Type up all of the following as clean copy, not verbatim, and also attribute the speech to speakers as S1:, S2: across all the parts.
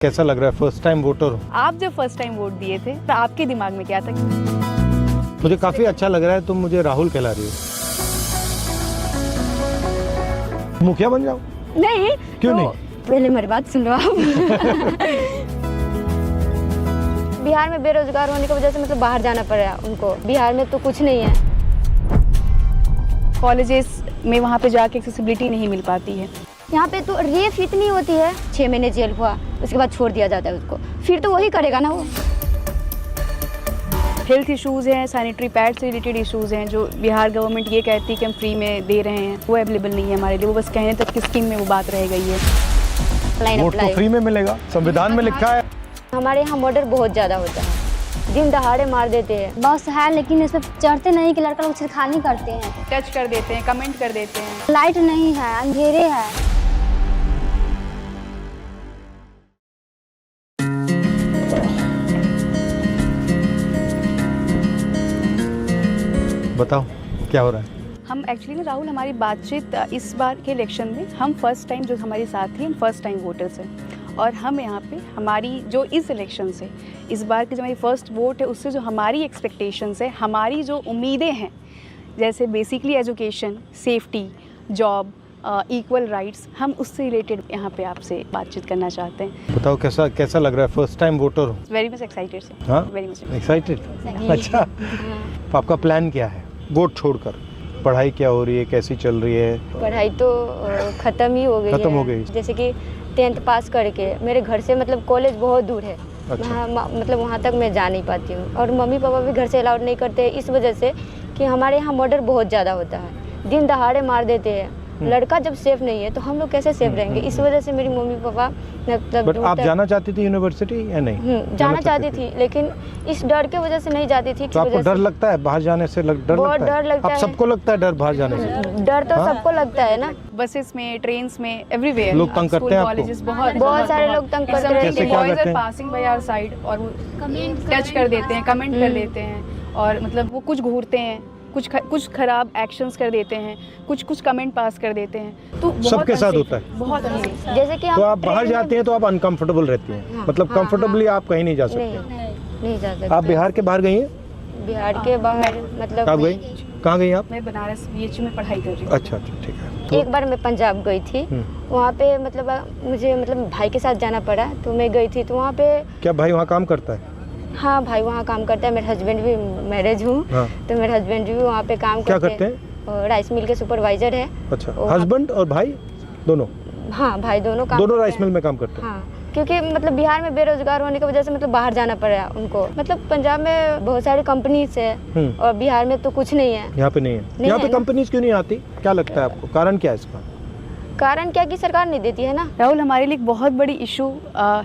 S1: कैसा लग रहा है फर्स्ट टाइम वोटर हो?
S2: आप जब फर्स्ट टाइम वोट दिए थे तो आपके दिमाग में क्या था?
S1: मुझे काफी अच्छा लग रहा है, तुम मुझे राहुल कहला रही हो। मुखिया बन जाओ।
S2: नहीं
S1: क्यों
S2: तो
S1: नहीं?
S2: पहले मेरी बात सुन लो आप। बिहार में बेरोजगार होने की वजह से मतलब बाहर जाना पड़ रहा है उनको। बिहार में तो कुछ नहीं है, कॉलेजेस में वहाँ पे जाके एक्सेसिबिलिटी नहीं मिल पाती है।
S3: यहाँ पे तो रेप इतनी होती है, 6 महीने जेल हुआ उसके बाद छोड़ दिया जाता है उसको, फिर तो वही करेगा ना वो।
S2: हेल्थ इश्यूज़ हैं, सैनिटरी पैड से रिलेटेड इश्यूज़ हैं जो बिहार गवर्नमेंट ये कहती है कि हम फ्री में दे रहे हैं, वो अवेलेबल नहीं है हमारे लिए। वो बस कहने तक की स्कीम में वो बात रह गई है।
S1: वोट तो फ्री में मिलेगा, संविधान में लिखा है।
S3: हमारे यहाँ मर्डर बहुत ज़्यादा होता है, दिन दहाड़े मार देते हैं।
S4: बस है लेकिन इस पर चढ़ते नहीं कि लड़का लोग छिड़खानी करते हैं,
S2: टच कर देते हैं, कमेंट कर देते हैं।
S4: लाइट नहीं है, अंधेरे है।
S1: बताओ क्या हो रहा है?
S2: हम एक्चुअली ना राहुल, हमारी बातचीत इस बार के इलेक्शन में हम फर्स्ट टाइम जो हमारे साथ थी, हम फर्स्ट टाइम वोटर्स हैं। और हम यहाँ पे हमारी जो इस इलेक्शन से इस बार की जो हमारी फर्स्ट वोट है उससे जो हमारी एक्सपेक्टेशंस है, हमारी जो उम्मीदें हैं, जैसे basically education, safety, job, equal rights, हम उससे रिलेटेड यहाँ पे आपसे बातचीत करना चाहते हैं।
S1: बताओ कैसा लग रहा है फर्स्ट टाइम वोटर हो?
S2: वेरी मच एक्साइटेड से।
S1: हाँ,
S2: वेरी मच
S1: एक्साइटेड। अच्छा, तो आपका प्लान क्या है वोट छोड़कर? पढ़ाई क्या हो रही है, कैसी चल रही है?
S3: पढ़ाई तो ख़त्म ही हो गई
S1: खत्म
S3: है।
S1: हो गई।
S3: जैसे कि 10th पास करके मेरे घर से मतलब कॉलेज बहुत दूर है।
S1: अच्छा।
S3: मतलब वहाँ तक मैं जा नहीं पाती हूँ, और मम्मी पापा भी घर से अलाउड नहीं करते हैं इस वजह से कि हमारे यहाँ मर्डर बहुत ज़्यादा होता है, दिन दहाड़े मार देते हैं। लड़का जब सेफ नहीं है तो हम लोग कैसे सेफ रहेंगे? इस वजह से मेरी मम्मी पापा मतलब।
S1: बट आप जाना चाहती थी यूनिवर्सिटी या नहीं?
S3: जाना चाहती थी, लेकिन इस डर के वजह से नहीं जाती थी।
S1: तो आपको डर लगता है बाहर जाने से?
S3: बहुत डर लगता है।
S1: आप सबको लगता है डर बाहर जाने से?
S3: डर तो सबको लगता है ना।
S2: बसेस में, ट्रेन्स में, एवरीवेयर
S1: लोग तंग करते हैं आपको?
S2: कॉलेजेस
S3: बहुत सारे लोग तंग करते हैं।
S1: कैसे क्या करते हैं?
S2: पासिंग बाय आवर साइड और वो टच कर देते हैं, कमेंट कर देते हैं, और मतलब वो कुछ घूरते हैं, कुछ खराब एक्शंस कर देते हैं, कुछ कमेंट पास कर देते हैं। तो
S1: सबके साथ होता है।
S2: बहुत unsafe।
S3: जैसे कि
S1: तो आप बाहर जाती हैं तो आप अनकंफर्टेबल रहती हैं?
S3: हाँ,
S1: मतलब
S3: हाँ,
S1: कंफर्टेबली
S3: हाँ।
S1: आप कहीं नहीं जा सकते?
S3: नहीं जा सकते।
S1: आप बिहार के बाहर गई हैं?
S3: बिहार के बाहर मतलब
S1: कब गई? कहाँ गई आप?
S2: मैं बनारस BHU में पढ़ाई कर रही हूँ।
S1: अच्छा, ठीक है।
S3: एक बार मैं पंजाब गई थी, वहाँ पे मतलब मुझे भाई के साथ जाना पड़ा, तो मैं गई थी। तो वहाँ पे
S1: क्या भाई वहाँ काम करता है?
S3: हाँ, भाई वहाँ काम करता है। मेरे हस्बैंड भी मैरिज हूँ।
S1: हाँ।
S3: तो मेरे हस्बैंड भी वहाँ पे काम
S1: क्या
S3: करते
S1: करते हैं?
S3: राइस मिल के सुपरवाइजर है।
S1: अच्छा, हस्बैंड और भाई दोनों?
S3: हाँ, भाई दोनों
S1: राइस मिल में काम करते हैं।
S3: हाँ, क्योंकि मतलब बिहार में बेरोजगार होने की वजह से मतलब बाहर जाना पड़ रहा है उनको। मतलब पंजाब में बहुत सारी कंपनीज है और बिहार में तो कुछ नहीं है।
S1: यहाँ पे नहीं है। यहाँ पे कंपनीज क्यों नहीं आती, क्या लगता है आपको? कारण क्या है इसका?
S3: कारण क्या कि सरकार नहीं देती है ना।
S2: राहुल, हमारे लिए एक बहुत बड़ी इशू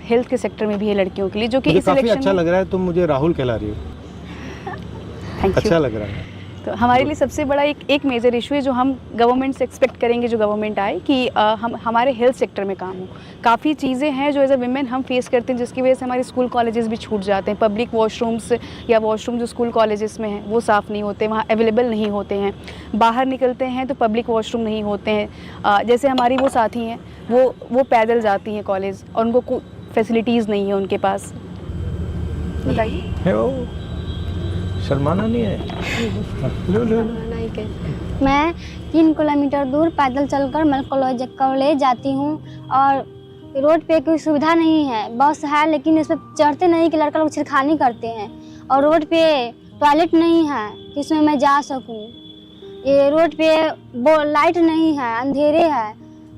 S2: हेल्थ के सेक्टर में भी है लड़कियों के लिए, जो कि
S1: मुझे
S2: इस
S1: काफी
S2: इलेक्शन
S1: अच्छा
S2: में।
S1: लग रहा है, तुम मुझे राहुल कहला रही हो।
S2: Thank you.
S1: अच्छा लग रहा है।
S2: तो हमारे लिए सबसे बड़ा एक मेजर इशू है जो हम गवर्नमेंट से एक्सपेक्ट करेंगे, जो गवर्नमेंट आए, कि हम हमारे हेल्थ सेक्टर में काम हो। काफ़ी चीज़ें हैं जो एज अ विमेन हम फेस करते हैं, जिसकी वजह से हमारे स्कूल कॉलेजेस भी छूट जाते हैं। पब्लिक वॉशरूम्स या वॉशरूम जो स्कूल कॉलेजेस में हैं वो साफ़ नहीं होते, वहाँ अवेलेबल नहीं होते हैं। बाहर निकलते हैं तो पब्लिक वॉशरूम नहीं होते हैं। जैसे हमारी वो साथी हैं, वो पैदल जाती हैं कॉलेज और उनको कोई फैसिलिटीज़ नहीं है उनके पास। बताइए।
S1: शर्माना नहीं है। लो।
S4: मैं 3 किलोमीटर दूर पैदल चलकर मेडिकल कॉलेज जाती हूँ, और रोड पे कोई सुविधा नहीं है। बस है लेकिन इस पर चढ़ते नहीं कि लड़का लोग छिड़खानी करते हैं, और रोड पे टॉयलेट नहीं है जिसमें मैं जा सकूँ। ये रोड पे लाइट नहीं है, अंधेरे है,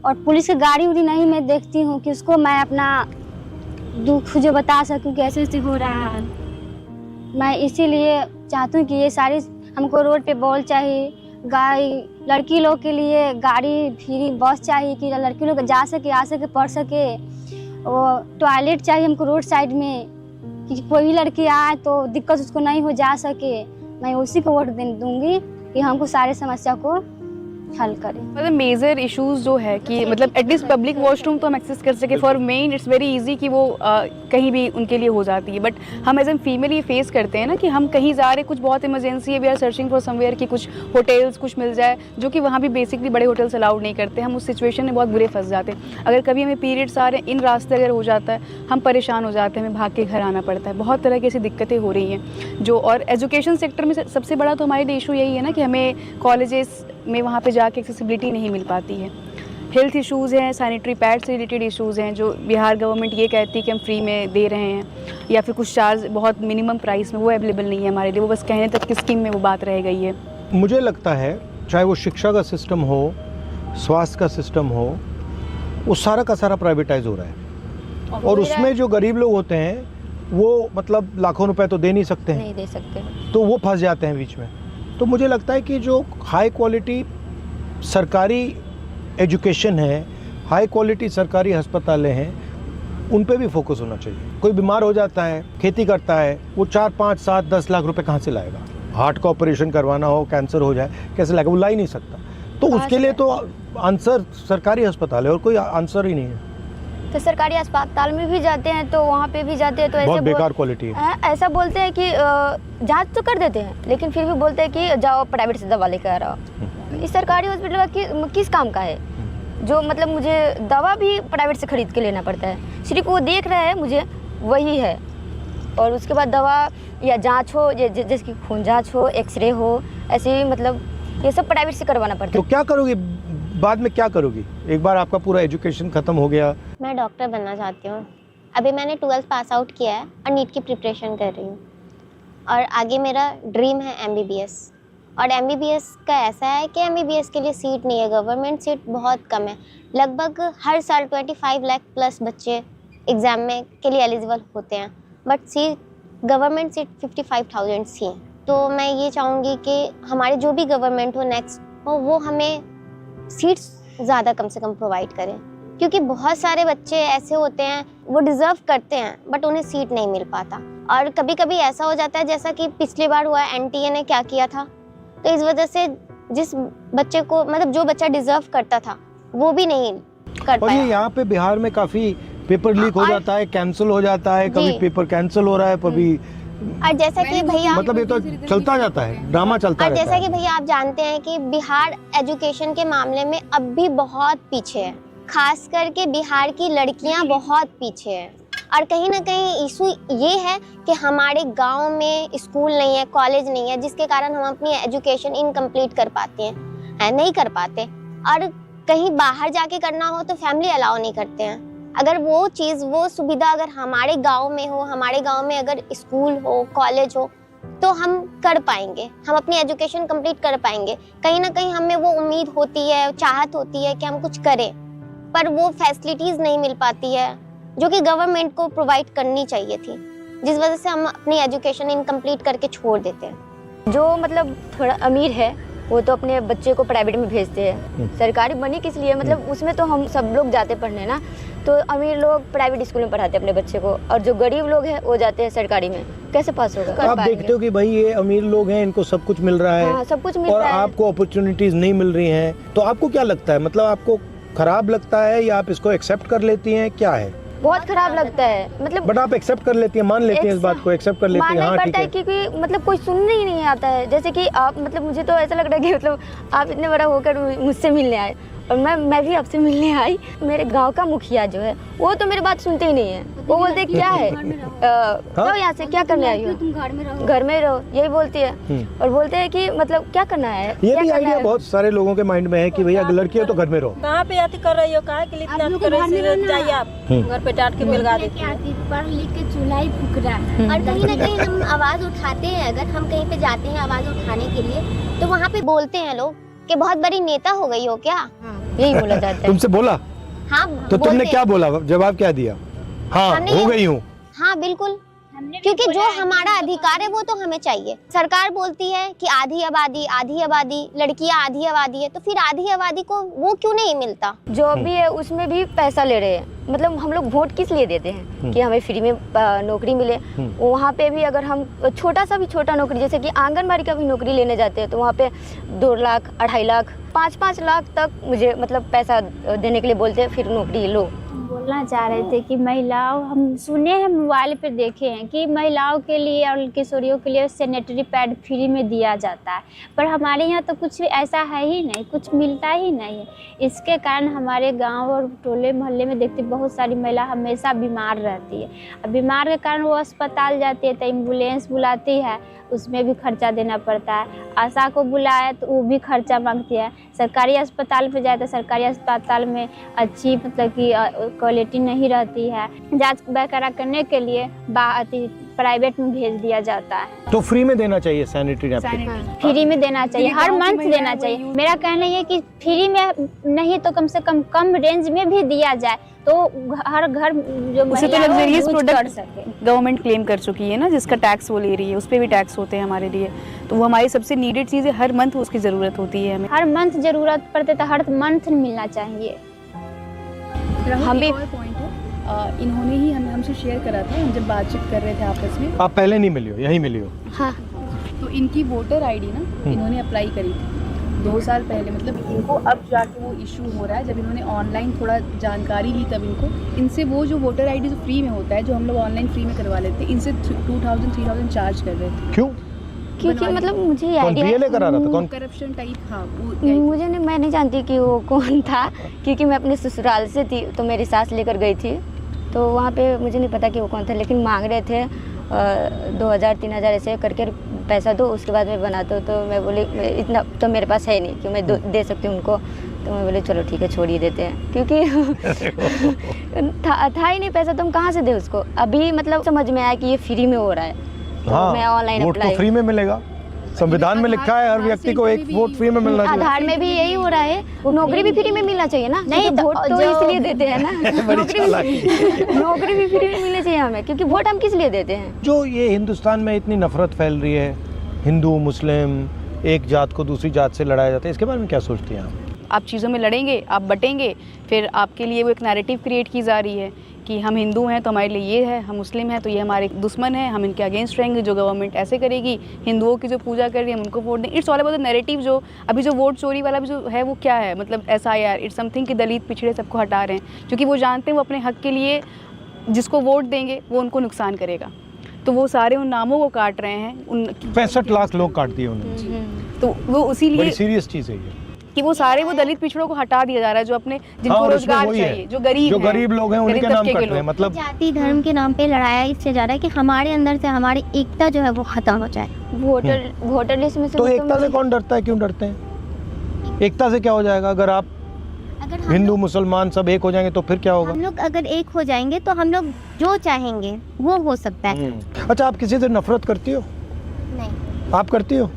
S4: और पुलिस की गाड़ी उड़ी नहीं मैं देखती हूँ कि उसको मैं अपना दुख जो बता सकूँ कि ऐसे ऐसे हो रहा है। मैं इसीलिए चाहती हूँ कि ये सारी हमको रोड पे बॉल चाहिए, लड़की लोग के लिए गाड़ी फ्री बस चाहिए कि लड़की लोग जा सके, आ सके, पढ़ सके। और टॉयलेट चाहिए हमको रोड साइड में कि कोई भी लड़की आए तो दिक्कत उसको नहीं हो जा सके। मैं उसी को वोट दूंगी कि हमको सारे समस्या को हल करें।
S2: मतलब मेजर इश्यूज जो है कि मतलब एटलीस्ट पब्लिक वॉशरूम तो हम एक्सेस कर सके for main it's very easy कि वो कहीं भी उनके लिए हो जाती है, बट हम एज एन फीमेल ये फेस करते हैं ना कि हम कहीं जा रहे, कुछ बहुत इमरजेंसी है, we are searching for somewhere कि कुछ होटल्स कुछ मिल जाए, जो कि वहाँ भी बेसिकली बड़े होटल्स अलाउड नहीं करते। हम उस सिचुएशन में बहुत बुरे फंस जाते हैं। अगर कभी हमें पीरियड्स आ रहे हैं, इन रास्ते अगर हो जाता है, हम परेशान हो जाते हैं, हमें भाग के घर आना पड़ता है। बहुत तरह की ऐसी दिक्कतें हो रही हैं जो, और एजुकेशन सेक्टर में सबसे बड़ा तो हमारे लिए इशू यही है ना कि हमें कॉलेजेस में वहाँ पे जाके एक्सेसिबिलिटी नहीं मिल पाती है। हेल्थ इश्यूज़ हैं, सैनिटरी पैड से रिलेटेड इश्यूज़ हैं जो बिहार गवर्नमेंट ये कहती है कि हम फ्री में दे रहे हैं, या फिर कुछ चार्ज बहुत मिनिमम प्राइस में, वो अवेलेबल नहीं है हमारे लिए। वो बस कहने तक की स्कीम में वो बात रह गई है।
S1: मुझे लगता है चाहे वो शिक्षा का सिस्टम हो, स्वास्थ्य का सिस्टम हो, वो सारा का सारा प्राइवेटाइज हो रहा है, और उसमें जो गरीब लोग होते हैं वो मतलब लाखों रुपए तो दे नहीं सकते हैं,
S3: नहीं दे सकते,
S1: तो वो फंस जाते हैं बीच में। तो मुझे लगता है कि जो हाई क्वालिटी सरकारी एजुकेशन है, हाई क्वालिटी सरकारी अस्पतालें हैं, उन पे भी फोकस होना चाहिए। कोई बीमार हो जाता है, खेती करता है, वो 4, 5, 7, 10 लाख रुपए कहाँ से लाएगा? हार्ट का ऑपरेशन करवाना हो, कैंसर हो जाए, कैसे लाएगा? वो ला ही नहीं सकता। तो उसके लिए तो आंसर सरकारी अस्पताल है, और कोई आंसर ही नहीं है।
S3: तो सरकारी अस्पताल में भी जाते हैं तो वहाँ पे भी जाते हैं तो
S1: बहुत
S3: ऐसे
S1: बेकार क्वालिटी है।
S3: ऐसा बोलते हैं कि जांच तो कर देते हैं, लेकिन फिर भी बोलते हैं कि जाओ प्राइवेट से दवा लेकर आ रहा हो। इस सरकारी हॉस्पिटल किस काम का है? जो मतलब मुझे दवा भी प्राइवेट से खरीद के लेना पड़ता है, सिर्फ वो देख रहा है मुझे वही है, और उसके बाद दवा या जांच हो, जैसे कि खून जांच हो, एक्सरे हो, ऐसे मतलब ये सब प्राइवेट से करवाना पड़ता
S1: तो
S3: है।
S1: क्या करोगी बाद में? क्या करोगी एक बार आपका पूरा एजुकेशन खत्म हो गया?
S5: मैं डॉक्टर बनना चाहती हूँ। अभी मैंने 12th पास आउट किया है और नीट की प्रिपरेशन कर रही हूँ, और आगे मेरा ड्रीम है MBBS। और MBBS का ऐसा है कि MBBS के लिए सीट नहीं है, गवर्नमेंट सीट बहुत कम है। लगभग हर साल 25 लाख प्लस बच्चे एग्ज़ाम में के लिए एलिजिबल होते हैं, बट सीट गवर्नमेंट सीट 55,000 सी है। तो मैं ये चाहूँगी कि हमारे जो भी गवर्नमेंट हो नेक्स्ट हो, वो हमें सीट्स ज़्यादा कम से कम प्रोवाइड करें, क्योंकि बहुत सारे बच्चे ऐसे होते हैं वो डिज़र्व करते हैं बट उन्हें सीट नहीं मिल पाता। और कभी कभी ऐसा हो जाता है जैसा कि पिछली बार हुआ, NTA ने क्या किया था, तो इस वजह से जिस बच्चे को मतलब जो बच्चा डिज़र्व करता था वो भी नहीं कर
S1: और ये
S5: पाया।
S1: यहाँ पे बिहार में काफ़ी पेपर लीक हो जाता है, कैंसिल हो जाता है, कभी
S5: जी।
S1: पेपर कैंसिल हो रहा है, कभी
S5: और जैसा कि भैया
S1: मतलब ये तो चलता जाता है, ड्रामा चलता
S5: और
S1: रहता
S5: जैसा
S1: है।
S5: कि भैया आप जानते हैं कि बिहार एजुकेशन के मामले में अब भी बहुत पीछे है, खास करके बिहार की लड़कियां बहुत पीछे हैं। और कहीं ना कहीं इशू ये है कि हमारे गांव में स्कूल नहीं है, कॉलेज नहीं है, जिसके कारण हम अपनी एजुकेशन इनकम्प्लीट कर पाते हैं, नहीं कर पाते। और कहीं बाहर जाके करना हो तो फैमिली अलाउ नहीं करते हैं। अगर वो चीज़, वो सुविधा अगर हमारे गांव में हो, हमारे गांव में अगर स्कूल हो, कॉलेज हो, तो हम कर पाएंगे, हम अपनी एजुकेशन कंप्लीट कर पाएंगे। कहीं ना कहीं हमें वो उम्मीद होती है, चाहत होती है कि हम कुछ करें, पर वो फैसिलिटीज़ नहीं मिल पाती है जो कि गवर्नमेंट को प्रोवाइड करनी चाहिए थी, जिस वजह से हम अपनी एजुकेशन इनकम्प्लीट करके छोड़ देते हैं।
S3: जो मतलब थोड़ा अमीर है वो तो अपने बच्चे को प्राइवेट में भेजते हैं, सरकारी बनी किस लिए, मतलब उसमें तो हम सब लोग जाते पढ़ने ना, तो अमीर लोग प्राइवेट स्कूल में पढ़ाते हैं अपने बच्चे को, और जो गरीब लोग हैं वो जाते हैं सरकारी में। कैसे पास होगा?
S1: तो आप देखते हो कि भाई ये अमीर लोग हैं, इनको सब कुछ मिल रहा है,
S3: हाँ, सब कुछ मिल
S1: और
S3: रहा है।
S1: आपको अपॉर्चुनिटीज नहीं मिल रही हैं, तो आपको क्या लगता है? मतलब आपको खराब लगता है या आप इसको एक्सेप्ट कर लेती हैं, क्या है?
S3: बहुत खराब लगता है, मतलब
S1: बट आप एक्सेप्ट कर लेती हैं, मान लेती हैं इस बात को, एक्सेप्ट कर लेती हैं,
S3: मानना
S1: हाँ
S3: ही
S1: ठीक
S3: पड़ता है,
S1: है।
S3: क्योंकि मतलब कोई सुनने ही नहीं आता है। जैसे कि आप मतलब मुझे तो ऐसा लग रहा है कि मतलब आप इतने बड़ा होकर मुझसे मिलने आए, और मैं भी आपसे मिलने आई। मेरे गांव का मुखिया जो है वो तो मेरी बात सुनते ही नहीं है, वो बोलते क्या है, जाओ यहाँ से, क्या करने आई हो,
S4: तुम घर में रहो।
S3: घर में रहो, यही बोलती है। और बोलते हैं कि मतलब क्या करना है,
S1: ये
S3: क्या
S1: भी
S3: करना
S1: आइडिया
S3: है?
S1: बहुत सारे लोगों के माइंड में है कि भैया लड़की हो तो घर में रहो।
S6: कहाँ पे आती कर रही हो, कहाँ के लिए इतना कर रही हो, जाइए आप घर पे डांट के मिलगा देती हो।
S7: पढ़ लिख के चूल्हा ही फूक रहा है। और कहीं ना कहीं हम आवाज़ उठाते हैं, अगर हम कहीं पे जाते हैं आवाज़ उठाने के लिए, तो वहाँ पे
S5: बोलते हैं लोग कि बहुत बड़ी नेता हो गई हो क्या।
S3: यही बोला जाता है।
S1: तुमसे बोला
S5: हाँ
S1: तो तुमने
S5: बोलते
S1: क्या बोला, जवाब क्या दिया? हाँ
S5: हमने
S1: हो
S5: ये-
S1: गई हूँ।
S5: हाँ बिल्कुल, क्योंकि जो हमारा अधिकार है वो तो हमें चाहिए। सरकार बोलती है कि आधी आबादी, लड़कियां आधी आबादी है, तो फिर आधी आबादी को वो क्यों नहीं मिलता?
S3: जॉब भी है उसमें भी पैसा ले रहे हैं। मतलब हम लोग वोट किस लिए देते हैं कि हमें फ्री में नौकरी मिले। वहाँ पे भी अगर हम छोटा नौकरी, जैसे कि आंगनबाड़ी का भी नौकरी लेने जाते हैं, तो वहाँ पे 2 लाख, 2.5 लाख, 5-5 लाख तक मुझे मतलब पैसा देने के लिए बोलते हैं, फिर नौकरी लो।
S8: बोलना चाह रहे थे कि महिलाओं, हम सुने हैं, मोबाइल पर देखे हैं कि महिलाओं के लिए और किशोरियों के लिए सैनिटरी पैड फ्री में दिया जाता है, पर हमारे यहाँ तो कुछ भी ऐसा है ही नहीं, कुछ मिलता ही नहीं है। इसके कारण हमारे गांव और टोले मोहल्ले में देखते बहुत सारी महिला हमेशा बीमार रहती है। अब बीमार के कारण वो अस्पताल जाती है तो एम्बुलेंस बुलाती है, उसमें भी खर्चा देना पड़ता है। आशा को बुलाया तो वो भी खर्चा मांगती है। सरकारी अस्पताल पे जाए तो सरकारी अस्पताल में अच्छी मतलब कि क्वालिटी नहीं रहती है। जांच वगैरह करने के लिए प्राइवेट में भेज दिया जाता है।
S1: तो फ्री में देना चाहिए सैनिटरी नैपकिन,
S8: फ्री में देना चाहिए, हर मंथ देना चाहिए। मेरा कहना ये कि फ्री में नहीं तो कम से कम रेंज में भी दिया जाए, तो हर घर जो
S2: उसे तो लग्जरियस प्रोडक्ट गवर्नमेंट क्लेम कर चुकी है ना, जिसका टैक्स वो ले रही है, उस पर भी टैक्स होते हैं हमारे लिए, तो वो हमारी सबसे नीडेड चीज़ है। हर मंथ उसकी ज़रूरत होती है हमें,
S8: हर मंथ ज़रूरत पड़ते तो हर मंथ मिलना चाहिए।
S2: हम भी इन्होंने ही हमसे शेयर करा था, हम जब बातचीत कर रहे थे आपस में।
S1: आप पहले नहीं मिली हो, यहीं मिली हो?
S3: हाँ।
S2: तो इनकी वोटर आईडी ना इन्होंने अप्लाई करी थी 2 साल पहले, मतलब इनको अब जाके वो इशू हो रहा है। जब इन्होंने ऑनलाइन थोड़ा जानकारी ली तब इनसे वो जो वोटर आईडी जो फ्री में होता है, जो हम लोग ऑनलाइन फ्री में करवा लेते हैं, इनसे 2000-3000 चार्ज कर रहे थे।
S1: क्यों?
S3: क्योंकि मतलब मुझे
S1: आइडिया करा रहा था कौन?
S2: Corruption type. हाँ,
S3: मुझे नहीं, मैं नहीं जानती कि वो कौन था, क्योंकि मैं अपने ससुराल से थी तो मेरी सास लेकर गई थी, तो वहाँ पे मुझे नहीं पता कि वो कौन था, लेकिन मांग रहे थे 2000-3000 ऐसे करके पैसा दो, उसके बाद मैं बना दो। तो मैं बोली इतना तो मेरे पास है नहीं कि मैं दे सकती हूँ उनको, तो मैं बोली चलो ठीक है छोड़ ही देते हैं, क्योंकि था ही नहीं पैसा, तो हम कहाँ से दे उसको। अभी मतलब समझ में आया कि ये फ्री में हो रहा है, तो
S1: हाँ,
S3: मैं ऑनलाइन
S1: वोट तो फ्री में मिलेगा, संविधान में लिखा है हर व्यक्ति को एक वोट फ्री में मिलना चाहिए।
S3: आधार में भी यही हो रहा है, नौकरी भी फ्री में मिलना चाहिए ना। नहीं तो वोट तो इसलिए देते हैं ना, नौकरी भी फ्री में मिलनी चाहिए हमें, क्योंकि वोट हम किस लिए देते हैं।
S1: जो ये हिंदुस्तान में इतनी नफरत फैल रही है, हिंदू मुस्लिम एक जात को दूसरी जात से लड़ाया जाता है, इसके बारे में क्या सोचती हैं
S2: आप चीज़ों में लड़ेंगे, आप बटेंगे, फिर आपके लिए वो एक नैरेटिव क्रिएट की जा रही है कि हम हिंदू हैं तो हमारे लिए ये है, हम मुस्लिम हैं तो ये हमारे दुश्मन हैं, हम इनके अगेंस्ट रहेंगे, जो गवर्नमेंट ऐसे करेगी, हिंदुओं की जो पूजा कर रही है हम उनको वोट दें। It's all about the narrative. जो अभी जो वोट चोरी वाला भी जो है वो क्या है, मतलब SIR, इट्स समथिंग कि दलित पिछड़े सबको हटा रहे हैं, क्योंकि वो जानते हैं वो अपने हक के लिए जिसको वोट देंगे वो उनको नुकसान करेगा, तो वो सारे उन नामों को काट रहे हैं।
S1: 65 लाख लोग काट दिए उन्होंने,
S2: तो वो उसी लिए
S1: सीरियस चीज़ है ये
S2: कि वो सारे वो दलित पिछड़ों को हटा दिया जा रहा है, जो अपने जिनको रोजगार चाहिए, जो गरीब
S1: लोग हैं उन्हीं के नाम कट रहे हैं। मतलब
S7: जाति धर्म के नाम पे लड़ाया इससे ज़्यादा कि हमारे अंदर से हमारी एकता जो है वो खत्म हो जाए।
S3: वोटर लिस्ट में से
S1: तो एकता से कौन डरता है, क्यों डरते हैं? एकता से क्या हो जाएगा? अगर आप हिंदू मुसलमान सब एक हो जाएंगे तो फिर क्या होगा?
S7: हम लोग अगर एक हो जाएंगे तो हम लोग जो चाहेंगे वो हो सकता है।
S1: अच्छा, आप किसी से नफरत करती हो?
S7: नहीं।
S1: आप करती हो?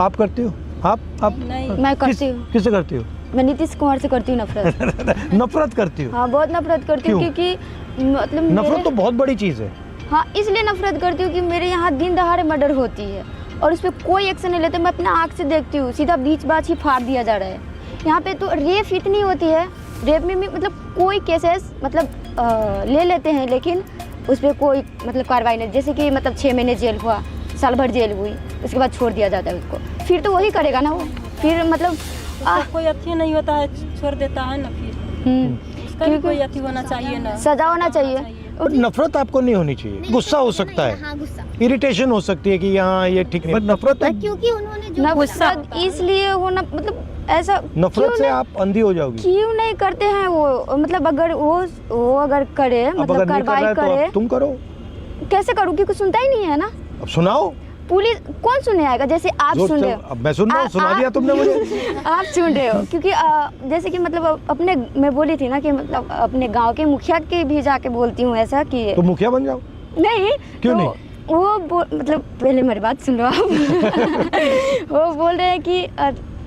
S1: आप करती हो? आप
S3: मैं करती हूँ।
S1: किससे करती हो?
S3: मैं नीतीश कुमार से करती हूँ नफरत।
S1: नफरत करती हो?
S3: हाँ, बहुत नफरत करती हूँ, क्योंकि मतलब
S1: नफरत तो बहुत बड़ी चीज़ है।
S3: हाँ, इसलिए नफरत करती हूँ कि मेरे यहाँ दिन दहाड़े मर्डर होती है और उस पर कोई एक्शन नहीं लेते। मैं अपना आँख से देखती हूँ, सीधा बीच बाच ही फाड़ दिया जा रहा है। यहाँ पे तो रेप इतनी होती है, रेप में भी मतलब कोई केसेस मतलब ले लेते हैं, लेकिन उस पर कोई मतलब कार्रवाई नहीं। जैसे कि मतलब 6 महीने जेल हुआ, साल भर जेल हुई, उसके बाद छोड़ दिया जाता है उसको, फिर तो वही करेगा ना वो, फिर मतलब
S6: कोई अच्छी नहीं होता है, छोड़ देता है ना, फिर उसका भी कोई अच्छी होना चाहिए ना,
S3: सजा होना चाहिए।
S1: नफरत आपको नहीं होनी चाहिए, गुस्सा हो सकता है,
S7: हाँ, गुस्सा,
S1: इरिटेशन हो सकती है कि यहाँ ये ठीक नहीं, नफरत है।
S7: क्योंकि उन्होंने जो
S3: नफरत इसलिए होना, मतलब ऐसा
S1: नफरत से आप अंधी हो जाओगी।
S3: क्यों नहीं करते हैं वो, मतलब अगर वो अगर करे, मतलब कार्रवाई करे,
S1: तुम करो।
S3: कैसे करूँ, क्योंकि सुनता ही नहीं है ना।
S1: अब सुनाओ,
S3: पुलिस कौन सुने आएगा? जैसे आप सुन रहे हो,
S1: अब मैं सुन रहा हूँ, सुना दिया तुमने मुझे।
S3: आप सुन रहे हो, क्योंकि जैसे कि मतलब अपने, मैं बोली थी ना कि मतलब अपने गांव के मुखिया के भी जाके बोलती हूँ ऐसा कि
S1: तो मुखिया बन जाओ।
S3: नहीं,
S1: क्यों
S3: तो
S1: नहीं?
S3: वो मतलब पहले मेरी बात सुन लो आप। वो बोल रहे हैं कि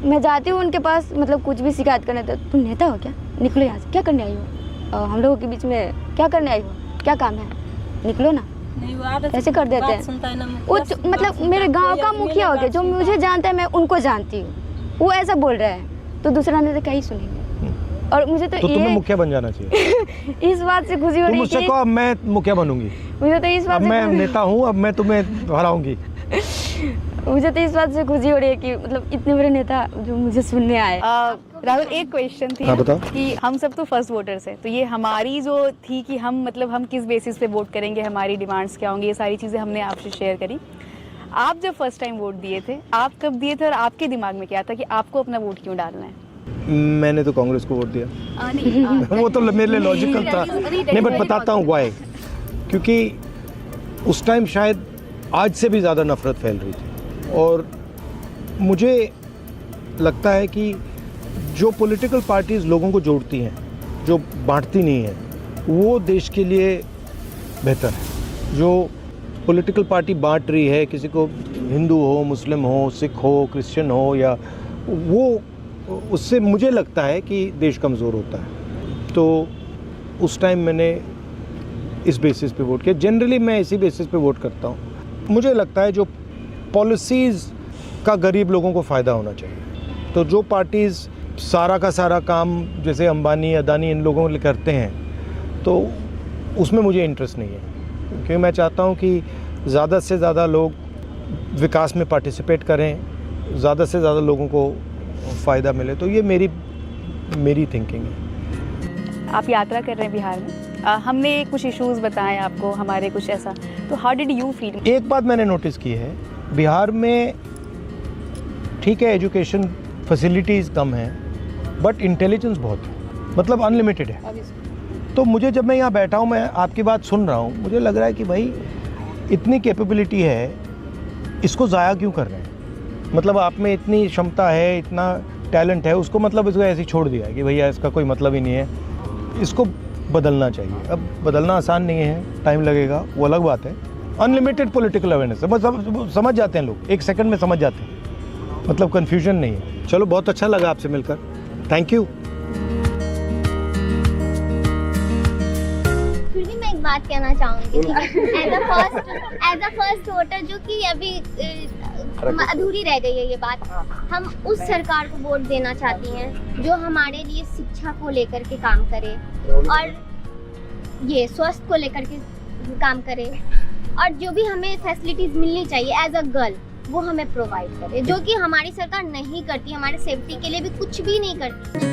S3: मैं जाती हूँ उनके पास, मतलब कुछ भी शिकायत करने, तो तुम नेता हो क्या, निकलो यहाँ से, क्या करने आई हो, हम लोगों के बीच में क्या करने आई हो, क्या काम है, निकलो ना।
S6: नहीं, वो आदत
S3: ऐसे कर देते
S6: बात
S3: हैं।
S6: सुनता है ना,
S3: वो
S6: बस बात
S3: मतलब
S6: सुनता
S3: मेरे
S6: है,
S3: गांव
S6: कोई
S3: का
S6: आदमी
S3: मुखिया हो
S6: नहीं
S3: गया, जो
S6: बात सुनता
S3: मुझे जानता है मैं उनको जानती हूँ, वो ऐसा बोल रहा है, तो दूसरा ने तो क्या ही सुनेंगे। और मुझे तो
S1: तुम्हें
S3: ये
S1: मुखिया बन जाना चाहिए।
S3: इस बात से खुशी हो
S1: तुम
S3: रही
S1: मुझसे
S3: है
S1: कहो अब मैं मुखिया बनूंगी,
S3: कि मुझे तो इस
S1: अब
S3: बात
S1: मैं
S3: से
S1: नेता हूँ, अब मैं तुम्हें हराऊंगी।
S3: मुझे तो इस बात से खुशी हो रही है कि मतलब इतने बड़े नेता जो मुझे सुनने आए।
S2: राहुल, एक क्वेश्चन थी
S1: हाँ, बताओ।
S2: कि हम सब तो फर्स्ट वोटर्स हैं, तो ये हमारी जो थी कि हम मतलब हम किस बेसिस पे वोट करेंगे, हमारी डिमांड्स क्या होंगी, ये सारी चीज़ें हमने आपसे शेयर करी। आप जब फर्स्ट टाइम वोट दिए थे, आप कब दिए थे और आपके दिमाग में क्या था कि आपको अपना वोट क्यों डालना है?
S1: मैंने तो कांग्रेस को वोट दिया। वो तो मेरे लिए लॉजिकल था। नहीं, बट बताता हूँ व्हाई। क्योंकि उस टाइम शायद आज से भी ज़्यादा नफरत फैल रही थी, और मुझे लगता है कि जो पॉलिटिकल पार्टीज़ लोगों को जोड़ती हैं, जो बांटती नहीं हैं, वो देश के लिए बेहतर है। जो पॉलिटिकल पार्टी बांट रही है, किसी को हिंदू हो, मुस्लिम हो, सिख हो, क्रिश्चियन हो, या वो, उससे मुझे लगता है कि देश कमज़ोर होता है। तो उस टाइम मैंने इस बेसिस पे वोट किया। जनरली मैं इसी बेसिस पे वोट करता हूँ। मुझे लगता है जो पॉलिसीज़ का गरीब लोगों को फ़ायदा होना चाहिए। तो जो पार्टीज़ सारा का सारा काम जैसे अंबानी, अदानी, इन लोगों के करते हैं, तो उसमें मुझे इंटरेस्ट नहीं है। क्योंकि मैं चाहता हूँ कि ज़्यादा से ज़्यादा लोग विकास में पार्टिसिपेट करें, ज़्यादा से ज़्यादा लोगों को फ़ायदा मिले। तो ये मेरी थिंकिंग है।
S2: आप यात्रा कर रहे हैं बिहार में, हमने कुछ इश्यूज बताए आपको, हमारे कुछ ऐसा, तो हाउ डिड यू फील?
S1: एक बात मैंने नोटिस की है, बिहार में ठीक है एजुकेशन फैसिलिटीज़ कम हैं, बट इंटेलिजेंस बहुत है, मतलब अनलिमिटेड है। तो मुझे जब मैं यहाँ बैठा हूँ, मैं आपकी बात सुन रहा हूँ, मुझे लग रहा है कि भाई इतनी कैपेबिलिटी है, इसको ज़ाया क्यों कर रहे हैं? मतलब आप में इतनी क्षमता है, इतना टैलेंट है, उसको मतलब इसको ऐसे ही छोड़ दिया है कि भैया इसका कोई मतलब ही नहीं है, इसको बदलना चाहिए। अब बदलना आसान नहीं है, टाइम लगेगा, वो अलग बात है। अनलिमिटेड पॉलिटिकल अवेयरनेस है, बस समझ जाते हैं लोग, 1 सेकंड में समझ जाते हैं, मतलब कन्फ्यूजन नहीं है। चलो, बहुत अच्छा लगा आपसे मिलकर, थैंक यू।
S7: फिर भी मैं एक बात कहना चाहूँगी, एज अ फर्स्ट वोटर, जो कि अभी अधूरी रह गई है ये बात। हम उस सरकार को वोट देना चाहती हैं जो हमारे लिए शिक्षा को लेकर के काम करे, और ये स्वास्थ्य को लेकर के काम करे, और जो भी हमें फैसिलिटीज़ मिलनी चाहिए एज अ गर्ल, वो हमें प्रोवाइड करे, जो कि हमारी सरकार नहीं करती, हमारे सेफ्टी के लिए भी कुछ भी नहीं करती।